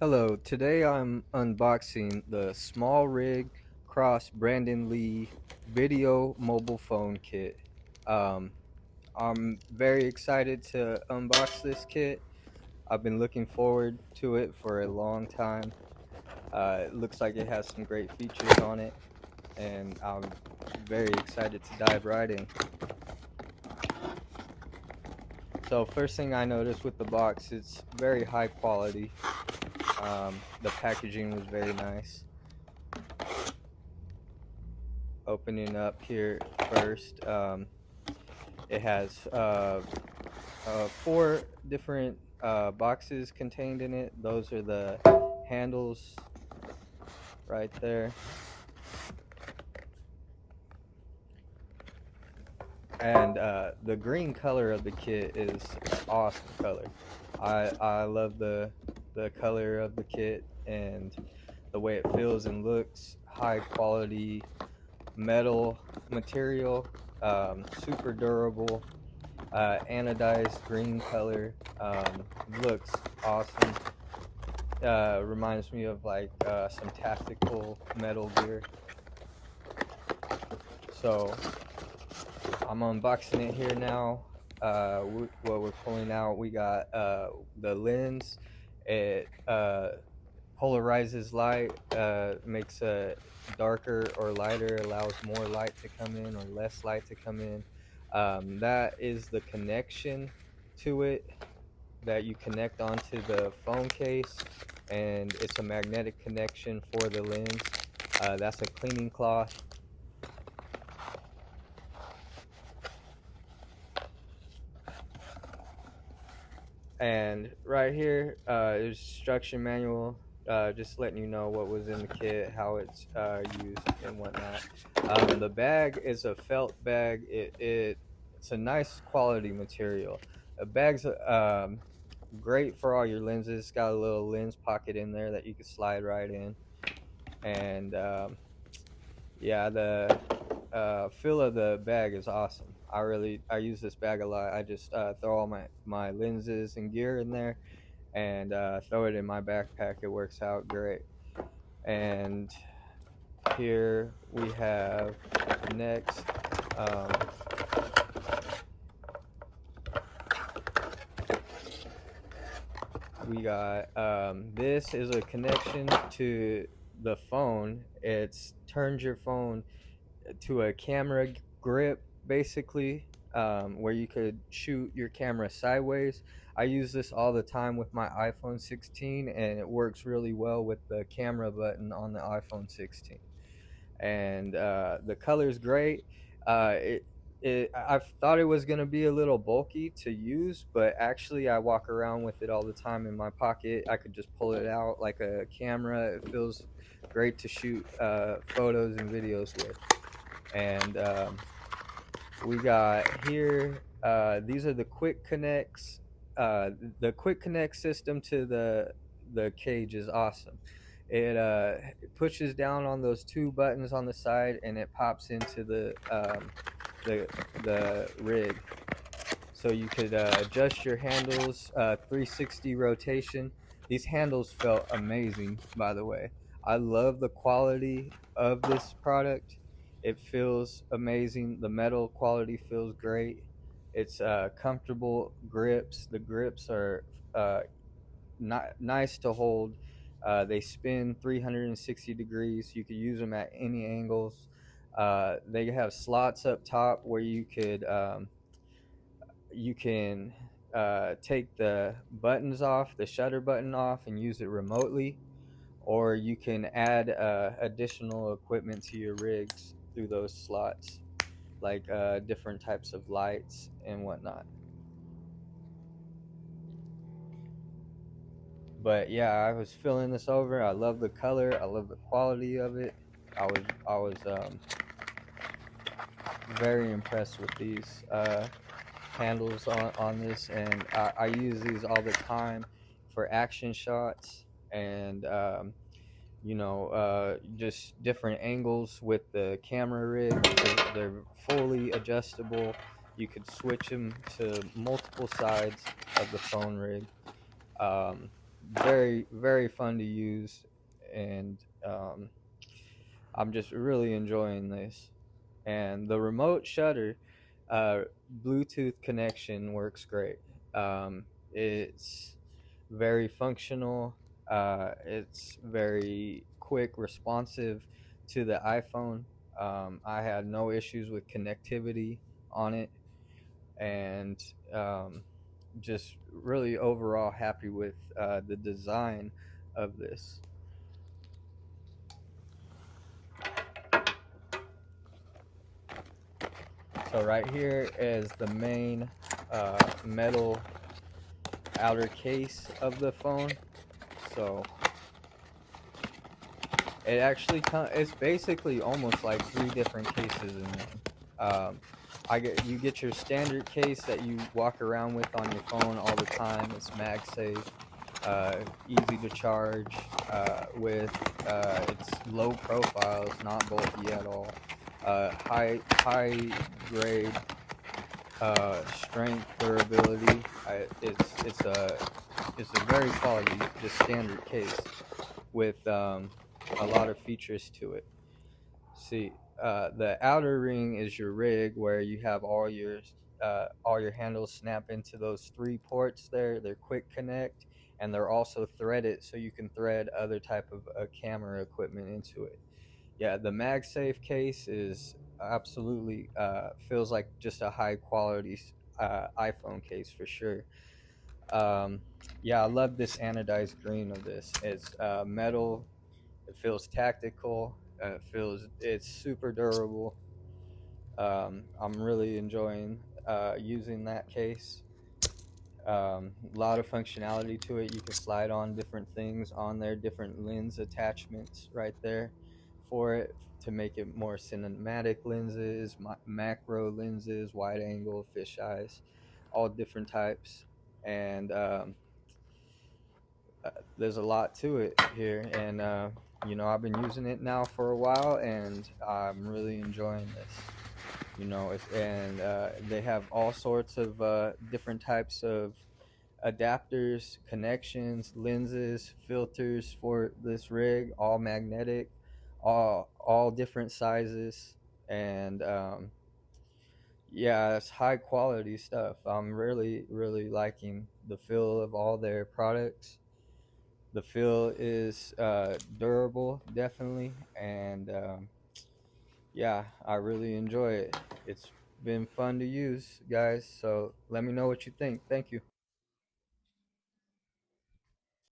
Hello, today I'm unboxing the Small Rig Cross Brandon Lee Video Mobile Phone Kit. Um, I'm very excited to unbox this kit. I've been looking forward to it for a long time. It looks like it has some great features on it, and I'm very excited to dive right in. So, first thing I noticed with the box, it's very high quality. The packaging was very nice. Opening up here first, it has four different boxes contained in it. Those are the handles right there, and the green color of the kit is awesome color. I love the color of the kit and the way it feels and looks. High quality metal material, super durable, anodized green color. Looks awesome. Reminds me of like some tactical Metal Gear. So I'm unboxing it here now. What we're pulling out, we got the lens. It polarizes light, makes a darker or lighter, allows more light to come in or less light to come in. That is the connection to it that you connect onto the phone case, and it's a magnetic connection for the lens. That's a cleaning cloth. And right here is instruction manual, just letting you know what was in the kit, how it's used and whatnot. The bag is a felt bag. It's a nice quality material. The bag's great for all your lenses. It's got a little lens pocket in there that you can slide right in. And yeah, the feel of the bag is awesome. I use this bag a lot. I just throw all my lenses and gear in there and throw it in my backpack. It works out great. And here we have next. Um, we got this is a connection to the phone. It's turns your phone to a camera grip, basically, where you could shoot your camera sideways. I use this all the time with my iPhone 16, and it works really well with the camera button on the iPhone 16. And the color is great. I thought it was gonna be a little bulky to use, but actually I walk around with it all the time in my pocket. I could just pull it out like a camera. It feels great to shoot photos and videos with. And we got here, these are the quick connects. The quick connect system to the cage is awesome. It pushes down on those two buttons on the side, and it pops into the the rig. So you could adjust your handles, 360 rotation. These handles felt amazing, by the way. I love the quality of this product. It feels amazing. The metal quality feels great. It's comfortable grips. The grips are nice to hold. They spin 360 degrees. You could use them at any angles. They have slots up top where you can take the buttons off, the shutter button off, and use it remotely, or you can add additional equipment to your rigs through those slots, like different types of lights and whatnot. But yeah, I was feeling this over. I love the color. I love the quality of it. I was very impressed with these handles on this, and I use these all the time for action shots and just different angles with the camera rig. They're fully adjustable. You could switch them to multiple sides of the phone rig. Um, very very fun to use, and um, I'm just really enjoying this. And the remote shutter, uh, Bluetooth connection works great. It's very functional. It's very quick, responsive to the iPhone. I had no issues with connectivity on it, and um, just really overall happy with the design of this. So right here is the main metal outer case of the phone. So it actually it's basically almost like three different cases in one. You get your standard case that you walk around with on your phone all the time. It's MagSafe, easy to charge, it's low profile. It's not bulky at all. High grade strength, durability. It's a very quality, just standard case with a lot of features to it. See, the outer ring is your rig where you have all your handles snap into those three ports there. They're quick connect, and they're also threaded, so you can thread other type of camera equipment into it. Yeah, the MagSafe case is absolutely feels like just a high quality iPhone case for sure. Um, yeah, I love this anodized green of this. It's metal. It feels tactical. It's super durable. I'm really enjoying using that case. A lot of functionality to it. You can slide on different things on there, different lens attachments right there for it to make it more cinematic lenses, macro lenses, wide angle, fisheyes, all different types. And there's a lot to it here. And, I've been using it now for a while and I'm really enjoying this. And they have all sorts of different types of adapters, connections, lenses, filters for this rig, all magnetic, all different sizes, and yeah, it's high quality stuff. I'm really really liking the feel of all their products. The feel is durable, definitely, and yeah, I really enjoy it. It's been fun to use, guys. So let me know what you think. Thank you.